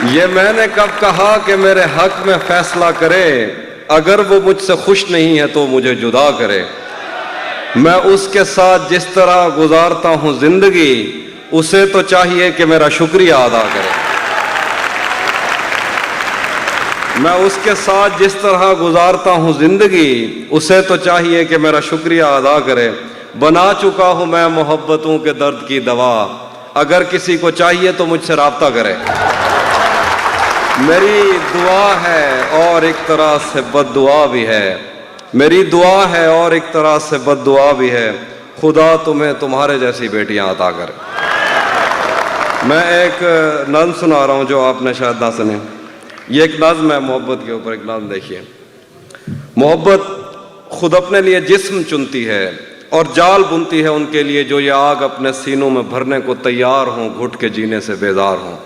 یہ میں نے کب کہا کہ میرے حق میں فیصلہ کرے، اگر وہ مجھ سے خوش نہیں ہے تو مجھے جدا کرے۔ میں اس کے ساتھ جس طرح گزارتا ہوں زندگی، اسے تو چاہیے کہ میرا شکریہ ادا کرے۔ میں اس کے ساتھ جس طرح گزارتا ہوں زندگی، اسے تو چاہیے کہ میرا شکریہ ادا کرے۔ بنا چکا ہوں میں محبتوں کے درد کی دوا، اگر کسی کو چاہیے تو مجھ سے رابطہ کرے۔ میری دعا ہے اور ایک طرح سے بد دعا بھی ہے، میری دعا ہے اور ایک طرح سے بد دعا بھی ہے، خدا تمہیں تمہارے جیسی بیٹیاں عطا کرے۔ میں ایک نظم سنا رہا ہوں جو آپ نے شاید نہ سنے۔ یہ ایک نظم ہے محبت کے اوپر، ایک نظم دیکھیے۔ محبت خود اپنے لیے جسم چنتی ہے اور جال بنتی ہے ان کے لیے جو یہ آگ اپنے سینوں میں بھرنے کو تیار ہوں، گھٹ کے جینے سے بیزار ہوں۔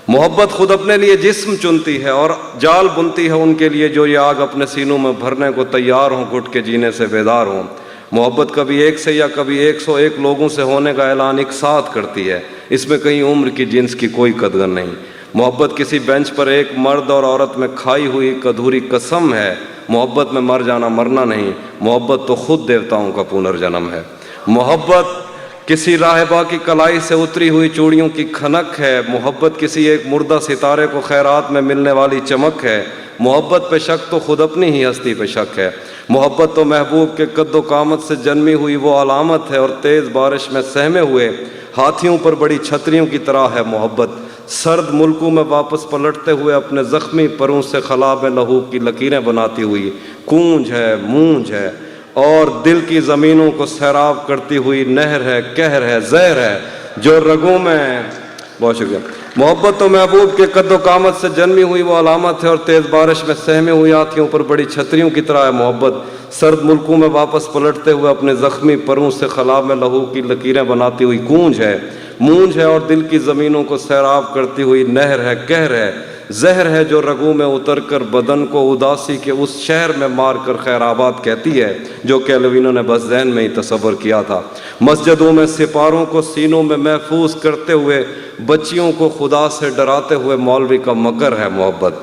محبت خود اپنے لیے جسم چنتی ہے اور جال بنتی ہے ان کے لیے جو یہ آگ اپنے سینوں میں بھرنے کو تیار ہوں، گھٹ کے جینے سے بیزار ہوں۔ محبت کبھی ایک سے یا کبھی 101 لوگوں سے ہونے کا اعلان ایک ساتھ کرتی ہے، اس میں کہیں عمر کی جنس کی کوئی قدر نہیں۔ محبت کسی بینچ پر ایک مرد اور عورت میں کھائی ہوئی ایک ادھوری قسم ہے، محبت میں مر جانا مرنا نہیں، محبت تو خود دیوتاؤں کا پنرجنم ہے۔ محبت کسی راہبہ کی کلائی سے اتری ہوئی چوڑیوں کی کھنک ہے، محبت کسی ایک مردہ ستارے کو خیرات میں ملنے والی چمک ہے۔ محبت پہ شک تو خود اپنی ہی ہستی پہ شک ہے۔ محبت تو محبوب کے قد و قامت سے جنمی ہوئی وہ علامت ہے، اور تیز بارش میں سہمے ہوئے ہاتھیوں پر بڑی چھتریوں کی طرح ہے محبت۔ سرد ملکوں میں واپس پلٹتے ہوئے اپنے زخمی پروں سے خلا میں لہو کی لکیریں بناتی ہوئی کونج ہے، مونج ہے، اور دل کی زمینوں کو سیراب کرتی ہوئی نہر ہے، قہر ہے، زہر ہے جو رگوں میں۔ بہت شکریہ۔ محبت تو محبوب کے قد و قامت سے جنمی ہوئی وہ علامت ہے، اور تیز بارش میں سہمے ہوئی ہاتھیوں پر بڑی چھتریوں کی طرح ہے محبت۔ سرد ملکوں میں واپس پلٹتے ہوئے اپنے زخمی پروں سے خلا میں لہو کی لکیریں بناتی ہوئی کونج ہے، مونج ہے، اور دل کی زمینوں کو سیراب کرتی ہوئی نہر ہے، قہر ہے، زہر ہے جو رگوں میں اتر کر بدن کو اداسی کے اس شہر میں مار کر خیر آباد کہتی ہے جو کیلوینو نے بس ذہن میں ہی تصور کیا تھا۔ مسجدوں میں سپاروں کو سینوں میں محفوظ کرتے ہوئے بچیوں کو خدا سے ڈراتے ہوئے مولوی کا مکر ہے محبت۔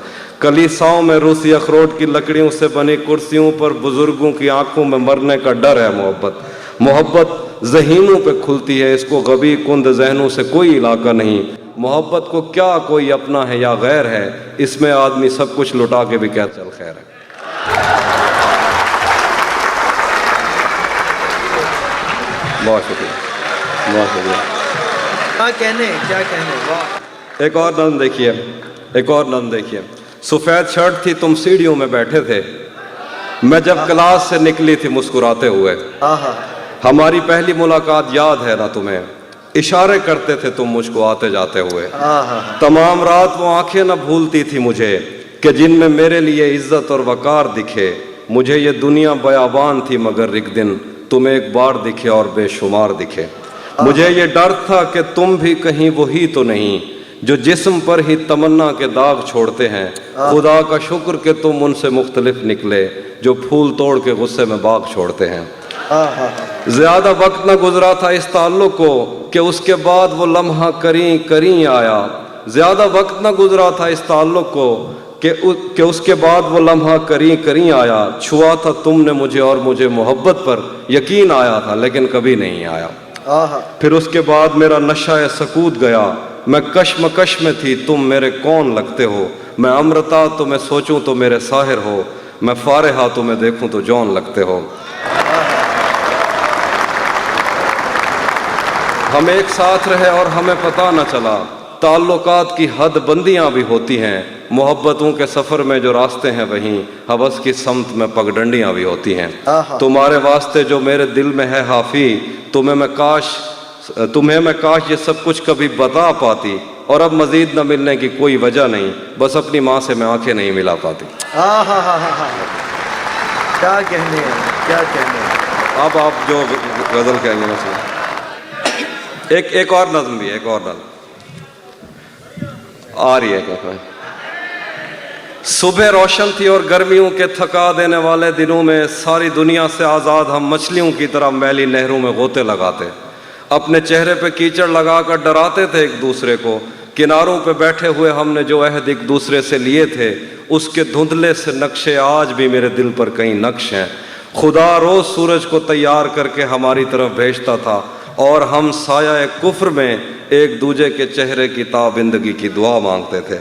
کلیساؤں میں روسی اخروٹ کی لکڑیوں سے بنی کرسیوں پر بزرگوں کی آنکھوں میں مرنے کا ڈر ہے محبت۔ محبت ذہینوں پہ کھلتی ہے، اس کو غبی کند ذہنوں سے کوئی علاقہ نہیں۔ محبت کو کیا کوئی اپنا ہے یا غیر ہے، اس میں آدمی سب کچھ لٹا کے بھی کہتا چل خیر ہے۔ بہت شکریہ، بہت شکریہ۔ کیا کہنے واہ۔ ایک اور نظم دیکھیے، ایک اور نظم دیکھیے۔ سفید شرٹ تھی، تم سیڑھیوں میں بیٹھے تھے، میں جب کلاس سے نکلی تھی مسکراتے ہوئے۔ ہماری پہلی ملاقات یاد ہے نا تمہیں، اشارے کرتے تھے تم مجھ کو آتے جاتے ہوئے۔ تمام رات وہ آنکھیں نہ بھولتی تھی مجھے کہ جن میں میرے لیے عزت اور وقار دکھے۔ مجھے یہ دنیا بیابان تھی مگر ایک دن تم ایک بار دکھے اور بے شمار دکھے۔ مجھے یہ ڈر تھا کہ تم بھی کہیں وہی تو نہیں جو جسم پر ہی تمنا کے داغ چھوڑتے ہیں۔ خدا کا شکر کہ تم ان سے مختلف نکلے جو پھول توڑ کے غصے میں باغ چھوڑتے ہیں۔ زیادہ وقت نہ گزرا تھا اس تعلق کو کہ اس کے بعد وہ لمحہ کریں کریں آیا۔ زیادہ وقت نہ گزرا تھا اس تعلق کو کہ اس کے بعد وہ لمحہ کریں کریں آیا۔ چھوا تھا تم نے مجھے اور مجھے محبت پر یقین آیا تھا لیکن کبھی نہیں آیا۔ پھر اس کے بعد میرا نشہ سکوت گیا، میں کشمکش میں تھی تم میرے کون لگتے ہو۔ میں امرتا تو میں سوچوں تو میرے ساحر ہو، میں فارغہ تو میں دیکھوں تو جون لگتے ہو۔ ہم ایک ساتھ رہے اور ہمیں پتہ نہ چلا، تعلقات کی حد بندیاں بھی ہوتی ہیں، محبتوں کے سفر میں جو راستے ہیں وہیں ہوس کی سمت میں پگڈنڈیاں بھی ہوتی ہیں۔ تمہارے واسطے جو میرے دل میں ہے حافی، تمہیں میں کاش یہ سب کچھ کبھی بتا پاتی، اور اب مزید نہ ملنے کی کوئی وجہ نہیں، بس اپنی ماں سے میں آنکھیں نہیں ملا پاتی۔ کیا کہنے ہیں، کیا کہنے ہیں۔ اب آپ جو غزل کہیں گے نا سنیں۔ ایک اور نظم بھی ہے، ایک اور نظم آ رہی ہے۔ صبح روشن تھی اور گرمیوں کے تھکا دینے والے دنوں میں ساری دنیا سے آزاد ہم مچھلیوں کی طرح میلی نہروں میں غوطے لگاتے، اپنے چہرے پہ کیچڑ لگا کر ڈراتے تھے ایک دوسرے کو کناروں پہ بیٹھے ہوئے ہم نے جو عہد ایک دوسرے سے لیے تھے، اس کے دھندلے سے نقشے آج بھی میرے دل پر کئی نقش ہیں۔ خدا روز سورج کو تیار کر کے ہماری طرف بھیجتا تھا اور ہم سایہ کفر میں ایک دوسرے کے چہرے کی تابندگی کی دعا مانگتے تھے۔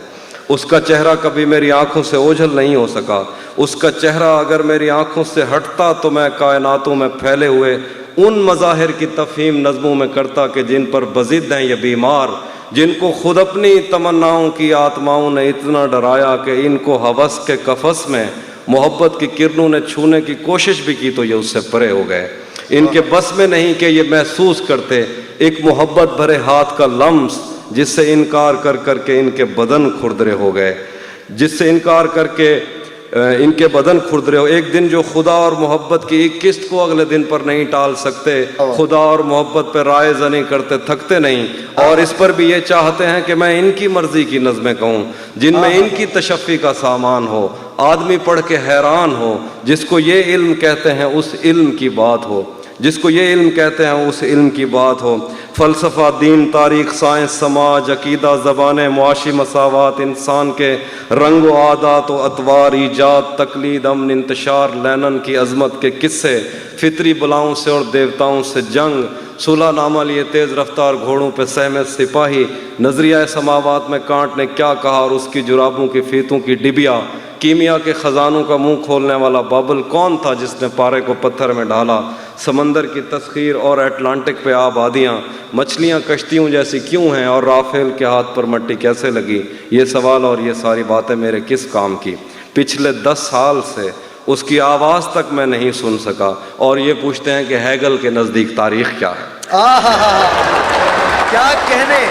اس کا چہرہ کبھی میری آنکھوں سے اوجھل نہیں ہو سکا۔ اس کا چہرہ اگر میری آنکھوں سے ہٹتا تو میں کائناتوں میں پھیلے ہوئے ان مظاہر کی تفہیم نظموں میں کرتا کہ جن پر بضد ہیں یہ بیمار، جن کو خود اپنی تمناؤں کی آتماؤں نے اتنا ڈرایا کہ ان کو ہوس کے قفس میں محبت کی کرنوں نے چھونے کی کوشش بھی کی تو یہ اس سے پرے ہو گئے۔ ان کے بس میں نہیں کہ یہ محسوس کرتے ایک محبت بھرے ہاتھ کا لمس جس سے انکار کر کر کے ان کے بدن کھردرے ہو گئے، جس سے انکار کر کے ان کے بدن کھردرے ہو۔ ایک دن جو خدا اور محبت کی ایک قسط کو اگلے دن پر نہیں ٹال سکتے، خدا اور محبت پہ رائے زنی کرتے تھکتے نہیں، اور اس پر بھی یہ چاہتے ہیں کہ میں ان کی مرضی کی نظمیں کہوں جن میں ان کی تشفی کا سامان ہو، آدمی پڑھ کے حیران ہو، جس کو یہ علم کہتے ہیں اس علم کی بات ہو، جس کو یہ علم کہتے ہیں اس علم کی بات ہو۔ فلسفہ، دین، تاریخ، سائنس، سماج، عقیدہ، زبانیں، معاشی مساوات، انسان کے رنگ و عادات و اطوار، ایجاد، تقلید، امن، انتشار، لینن کی عظمت کے قصے، فطری بلاؤں سے اور دیوتاؤں سے جنگ، صلح نامہ لیے تیز رفتار گھوڑوں پہ سہمے سپاہی، نظریہ سماوات میں کانٹ نے کیا کہا اور اس کی جرابوں کی فیتوں کی ڈبیا، کیمیا کے خزانوں کا منہ کھولنے والا بابل کون تھا جس نے پارے کو پتھر میں ڈالا، سمندر کی تسخیر اور اٹلانٹک پہ آبادیاں، مچھلیاں کشتیوں جیسی کیوں ہیں اور رافیل کے ہاتھ پر مٹی کیسے لگی، یہ سوال اور یہ ساری باتیں میرے کس کام کی؟ پچھلے 10 سال سے اس کی آواز تک میں نہیں سن سکا، اور یہ پوچھتے ہیں کہ ہیگل کے نزدیک تاریخ کیا ہے؟ کیا کہنے